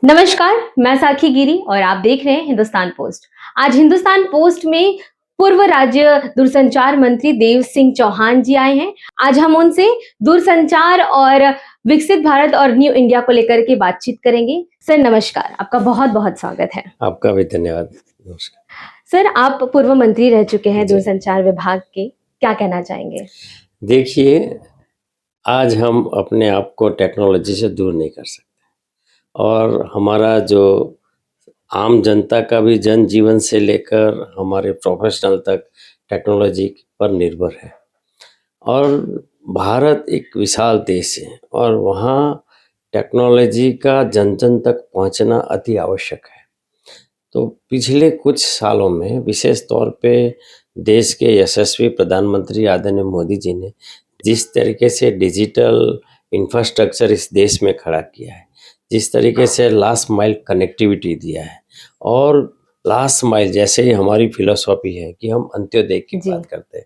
नमस्कार, मैं साक्षी गिरी और आप देख रहे हैं हिंदुस्तान पोस्ट। आज हिंदुस्तान पोस्ट में पूर्व राज्य दूरसंचार मंत्री देव सिंह चौहान जी आए हैं। आज हम उनसे दूरसंचार और विकसित भारत और न्यू इंडिया को लेकर के बातचीत करेंगे। सर नमस्कार, आपका बहुत-बहुत स्वागत है। आपका भी धन्यवाद। नमस्कार। सर आप पूर्व मंत्री रह चुके हैं जी। दूरसंचार विभाग के, क्या कहना चाहेंगे? देखिए, आज हम अपने आप को टेक्नोलॉजी से दूर नहीं कर सकते और हमारा जो आम जनता का भी जनजीवन से लेकर हमारे प्रोफेशनल तक टेक्नोलॉजी पर निर्भर है। और भारत एक विशाल देश है और वहाँ टेक्नोलॉजी का जन-जन तक पहुँचना अति आवश्यक है। तो पिछले कुछ सालों में विशेष तौर पे देश के यशस्वी प्रधानमंत्री आदरणीय मोदी जी ने जिस तरीके से डिजिटल इंफ्रास्ट्रक्चर इस देश में खड़ा किया है, जिस तरीके से लास्ट माइल कनेक्टिविटी दिया है और लास्ट माइल जैसे ही हमारी फिलॉसफी है कि हम अंत्योदय की जी। बात करते हैं।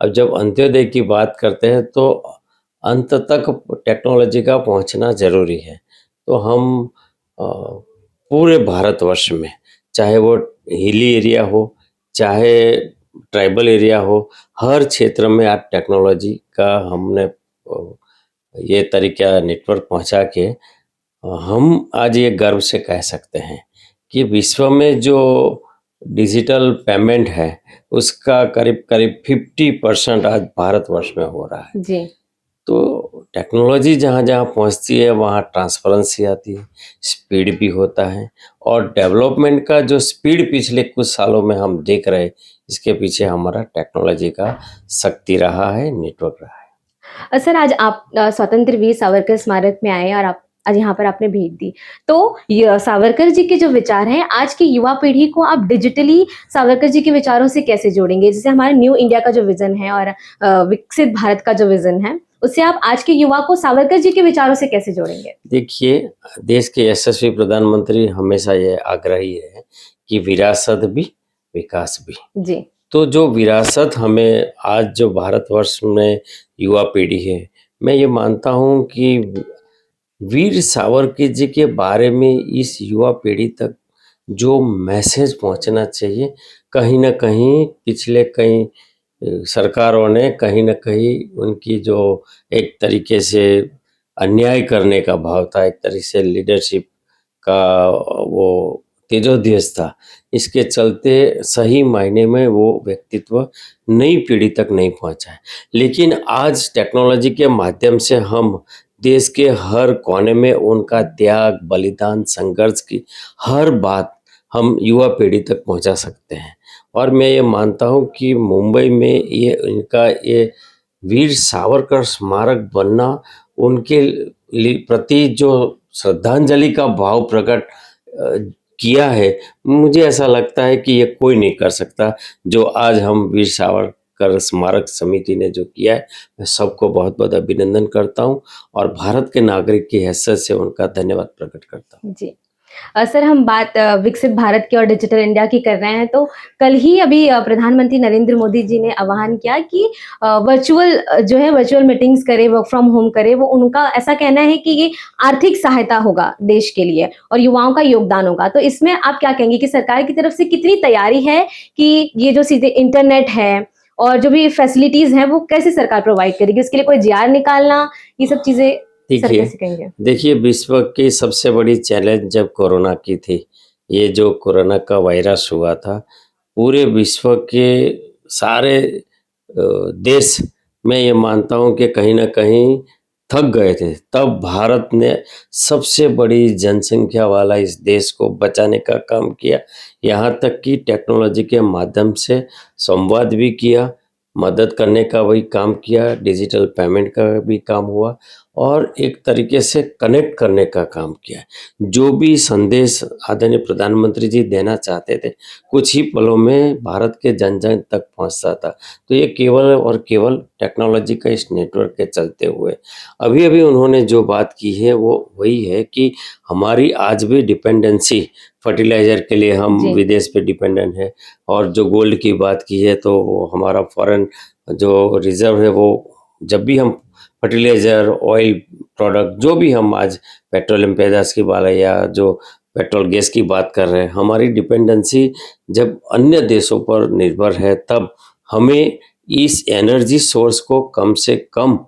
अब जब अंत्योदय की बात करते हैं तो अंत तक टेक्नोलॉजी का पहुंचना ज़रूरी है। तो हम पूरे भारतवर्ष में चाहे वो हिली एरिया हो, चाहे ट्राइबल एरिया हो, हर क्षेत्र में आज टेक्नोलॉजी का हमने ये तरीका नेटवर्क पहुंचा के हम आज ये गर्व से कह सकते हैं कि विश्व में जो डिजिटल पेमेंट है उसका करीब-करीब 50% आज भारतवर्ष में हो रहा है। जी। तो टेक्नोलॉजी जहाँ-जहाँ पहुँचती है वहाँ ट्रांसपेरेंसी आती है, स्पीड भी होता है और डेवलपमेंट का जो स्पीड पिछले कुछ सालों में हम देख रहे हैं, इसके पीछे हमारा टेक्नोलॉजी का शक्ति रहा है, नेटवर्क रहा है। सर आज आप स्वतंत्र वीर सावरकर स्मारक में आए और आप आज यहाँ पर आपने भेंट दी। तो ये सावरकर जी के जो विचार हैं, आज की युवा पीढ़ी को आप डिजिटली सावरकर जी के विचारों से कैसे जोड़ेंगे? जैसे हमारा न्यू इंडिया का जो विज़न है और विकसित भारत का जो विज़न है, उससे आप आज के युवा को सावरकर जी के विचारों से कैसे जोड़ेंगे? देखिए, देश के यशस्वी प्रधानमंत्री हमेशा ये आग्रही है कि विरासत भी, विकास भी। जी। तो जो विरासत हमें आज जो भारतवर्ष में युवा पीढ़ी है, मैं ये मानता हूँ कि वीर सावरकर जी के बारे में इस युवा पीढ़ी तक जो मैसेज पहुंचना चाहिए, कहीं न कहीं पिछले कई सरकारों ने कहीं न कहीं उनकी जो एक तरीके से अन्याय करने का भाव था, एक तरह से लीडरशिप का वो तेजोध्यस था, इसके चलते सही मायने में वो व्यक्तित्व नई पीढ़ी तक नहीं पहुँचा है। लेकिन आज टेक्नोलॉजी के माध्यम से हम देश के हर कोने में उनका त्याग, बलिदान, संघर्ष की हर बात हम युवा पीढ़ी तक पहुँचा सकते हैं। और मैं ये मानता हूँ कि मुंबई में ये इनका ये वीर सावरकर स्मारक बनना उनके प्रति जो श्रद्धांजलि का भाव प्रकट किया है, मुझे ऐसा लगता है कि ये कोई नहीं कर सकता जो आज हम वीर सावरकर स्मारक समिति ने जो किया है। मैं सबको बहुत-बहुत अभिनंदन करता हूँ और भारत के नागरिक की हैसियत से उनका धन्यवाद प्रकट करता हूँ। जी। सर हम बात विकसित भारत की और डिजिटल इंडिया की कर रहे हैं तो कल ही अभी प्रधानमंत्री नरेंद्र मोदी जी ने आह्वान किया कि वर्चुअल मीटिंग्स करें, वर्क फ्रॉम होम करें। वो उनका ऐसा कहना है कि ये आर्थिक सहायता होगा देश के लिए और युवाओं का योगदान होगा। तो इसमें आप क्या कहेंगे कि सरकार की तरफ से कितनी तैयारी है कि ये जो सीधे इंटरनेट है और जो भी फैसिलिटीज़ हैं वो कैसे सरकार प्रोवाइड करेगी? उसके लिए कोई जीआर निकालना, ये सब चीज़ें सर कैसे कहेंगे? देखिए विश्व की सबसे बड़ी चैलेंज जब कोरोना की थी, ये जो कोरोना का वायरस हुआ था, पूरे विश्व के सारे देश मैं ये मानता हूँ कि कहीं न कहीं थक गए थे। तब भारत ने सबसे बड़ी जनसंख्या वाला इस देश को बचाने का काम किया। यहाँ तक कि टेक्नोलॉजी के माध्यम से संवाद भी किया, मदद करने का भी काम किया, डिजिटल पेमेंट का भी काम हुआ और एक तरीके से कनेक्ट करने का काम किया है। जो भी संदेश आदरणीय प्रधानमंत्री जी देना चाहते थे, कुछ ही पलों में भारत के जन-जन तक पहुँचता था। तो ये केवल और केवल टेक्नोलॉजी का इस नेटवर्क के चलते हुए। अभी-अभी उन्होंने जो बात की है वो वही है कि हमारी आज भी डिपेंडेंसी फर्टिलाइज़र के लिए हम जी। विदेश पे डिपेंडेंट हैं और जो गोल्ड की बात की है तो वो हमारा फॉरेन जो रिज़र्व है वो जब भी हम फर्टिलाइज़र, ऑयल प्रोडक्ट जो भी हम आज पेट्रोलियम पेदाश की बात या जो पेट्रोल गैस की बात कर रहे हैं, हमारी डिपेंडेंसी जब अन्य देशों पर निर्भर है, तब हमें इस एनर्जी सोर्स को कम से कम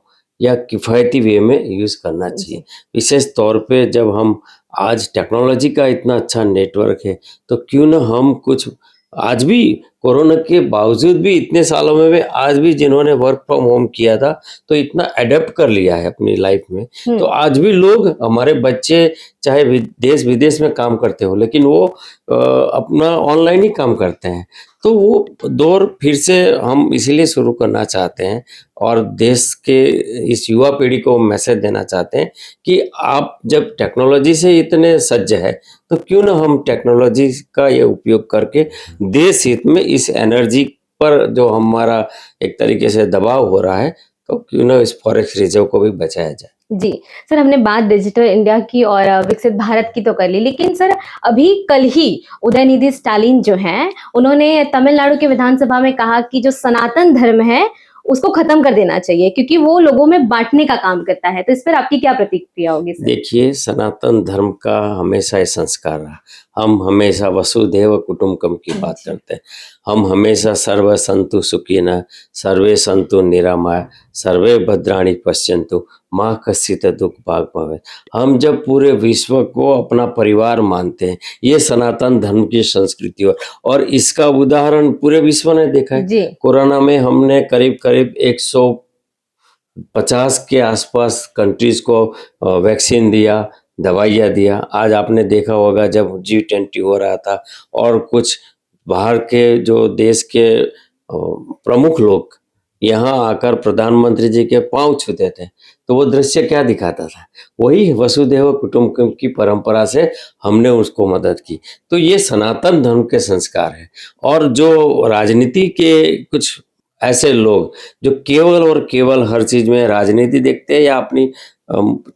या किफ़ायती वे में यूज़ करना चाहिए। जी। विशेष तौर पे जब हम आज टेक्नोलॉजी का इतना अच्छा नेटवर्क है, तो क्यों ना हम कुछ आज भी कोरोना के बावजूद भी इतने सालों में भी आज भी जिन्होंने वर्क फ्रॉम होम किया था, तो इतना अडॉप्ट कर लिया है अपनी लाइफ में, हुँ। तो आज भी लोग हमारे बच्चे चाहे देश-विदेश में काम करते हो, लेकिन वो अपना ऑनलाइन ही काम करते हैं। तो वो दौर फिर से हम इसीलिए शुरू करना चाहते हैं और देश के इस युवा पीढ़ी को मैसेज देना चाहते हैं कि आप जब टेक्नोलॉजी से इतने सज्ज है, तो क्यों ना हम टेक्नोलॉजी का ये उपयोग करके देश हित में इस एनर्जी पर जो हमारा एक तरीके से दबाव हो रहा है, तो क्यों ना इस फॉरेस्ट रिजर्व को भी बचाया जाए। जी, सर हमने बात डिजिटल इंडिया की और विकसित भारत की तो कर ली, लेकिन सर अभी कल ही उदयनिधि स्टालिन जो हैं, उन्होंने तमिलनाडु की विधानसभा में कहा कि जो सनातन धर्म है, उसको खत्म कर देना चाहिए क्योंकि वो लोगों में बाँटने का काम करता है। तो इस पर आपकी क्या प्रतिक्रिया होगी सर? देखिए, सनातन धर्म का हमेशा ये संस्कार रहा। हम हमेशा वसुधैव कुटुम्बकम की बात जी। करते हैं। हम हमेशा सर्वे सन्तु सुखिनः, सर्वे सन्तु निरामया, सर्वे भद्राणि पश्यन्तु, मा कश्चित् दुःखभाग् भवेत्। हम जब पूरे विश्व को अपना परिवार मानते हैं, ये सनातन धर्म की संस्कृति है और इसका उदाहरण पूरे विश्व ने देखा है। जी। कोरोना में हमने करीब-करीब 150 के आसपास कंट्रीज़ को वैक्सीन दिया, दवाइयाँ दिया। आज आपने देखा होगा जब G20 हो रहा था और कुछ बाहर के जो देश के प्रमुख लोग यहाँ आकर प्रधानमंत्री जी के पाँव छूते थे, तो वो दृश्य क्या दिखाता था? वही वसुधैव कुटुम्बकम की परंपरा से हमने उसको मदद की। तो ये सनातन धर्म के संस्कार हैं और जो राजनीति के कुछ ऐसे लोग जो केवल और केवल हर चीज़ में राजनीति देखते हैं या अपनी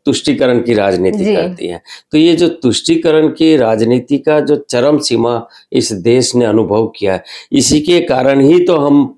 तुष्टीकरण की राजनीति जी। करती हैं। तो ये जो तुष्टीकरण की राजनीति का जो चरम सीमा इस देश ने अनुभव किया है, इसी के कारण ही तो हम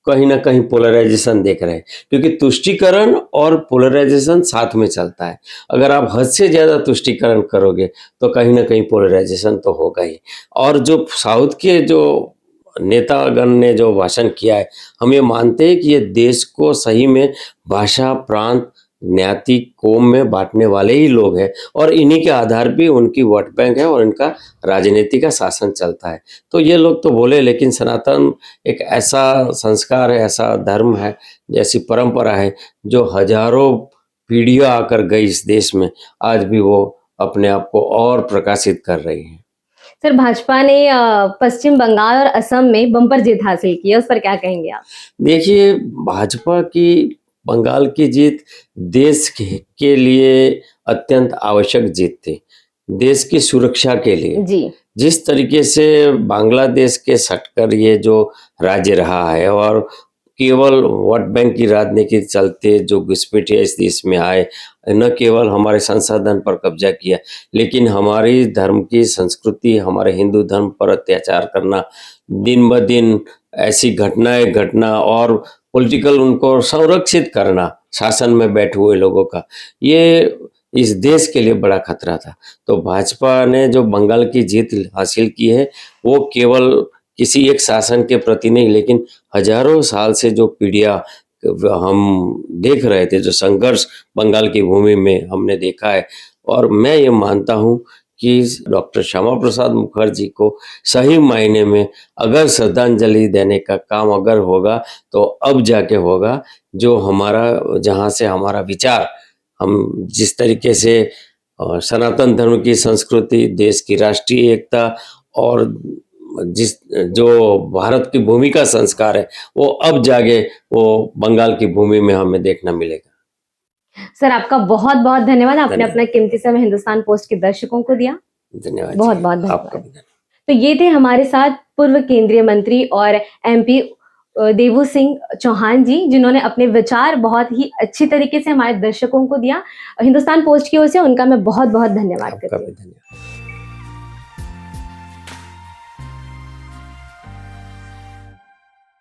कहीं न कहीं पोलराइज़ेशन देख रहे हैं, क्योंकि तुष्टीकरण और पोलराइज़ेशन साथ में चलता है। अगर आप हद से ज़्यादा तुष्टीकरण करोगे, तो कहीं न कहीं पोलराइज़ेशन तो होगा ही और जो साउथ के जो नेतागण ने जो भाषण किया है, हम ये मानते हैं कि ये देश को सही में भाषा, प्रांत, ज्ञाति, कौम में बाँटने वाले ही लोग हैं और इन्हीं के आधार पे उनकी वोट बैंक है और इनका राजनीति का शासन चलता है। तो ये लोग तो बोले लेकिन सनातन एक ऐसा संस्कार है, ऐसा धर्म है, ऐसी परंपरा है, जो हज़ारों पीढ़ियाँ आकर गई इस देश में, आज भी वो अपने आप को और प्रकाशित कर रही है। सर भाजपा ने पश्चिम बंगाल और असम में बम्पर जीत हासिल की है, उस पर क्या कहेंगे आप? देखिए, भाजपा की बंगाल की जीत देश के लिए अत्यंत आवश्यक जीत थी, देश की सुरक्षा के लिए। जी। जिस तरीके से बांग्लादेश के सटकर ये जो राज्य रहा है और केवल वोट बैंक की राजनीति के चलते जो घुसपैठिए इस देश में आए, न केवल हमारे संसाधन पर कब्जा किया, लेकिन हमारी धर्म की संस्कृति, हमारे हिंदू धर्म पर अत्याचार करना, दिन-ब-दिन ऐसी घटनाएँ घटना और पॉलिटिकल उनको संरक्षित करना, शासन में बैठे हुए लोगों का, ये इस देश के लिए बड़ा खतरा था। तो भाजपा ने जो बंगाल की जीत हासिल की है, वो केवल किसी एक शासन के प्रति नहीं, लेकिन हज़ारों साल से जो पीढ़ियाँ हम देख रहे थे, जो संघर्ष बंगाल की भूमि में हमने देखा है और मैं ये मानता हूँ कि डॉक्टर श्यामा प्रसाद मुखर्जी को सही मायने में अगर श्रद्धांजलि देने का काम अगर होगा, तो अब जाके होगा, जो हमारा जहाँ से हमारा विचार हम जिस तरीके से सनातन धर्म की संस्कृति, देश की राष्ट्रीय एकता और जिस जो भारत की भूमि का संस्कार है, वो अब जाके वो बंगाल की भूमि में हमें देखना मिलेगा। सर आपका बहुत-बहुत धन्यवाद। आपने धन्यवाद। अपना कीमती समय हिंदुस्तान पोस्ट के दर्शकों को दिया। धन्यवाद जी, बहुत-बहुत आपका धन्यवाद। भी धन्यवाद। तो ये थे हमारे साथ पूर्व केंद्रीय मंत्री और एमपी देवू सिंह चौहान जी, जिन्होंने अपने विचार बहुत ही अच्छी तरीके से हमारे दर्शकों को दिया। हिंदुस्तान पोस्ट की ओर से उनका मैं बहुत-बहुत धन्यवाद आपका करती भी हूँ। धन्यवाद।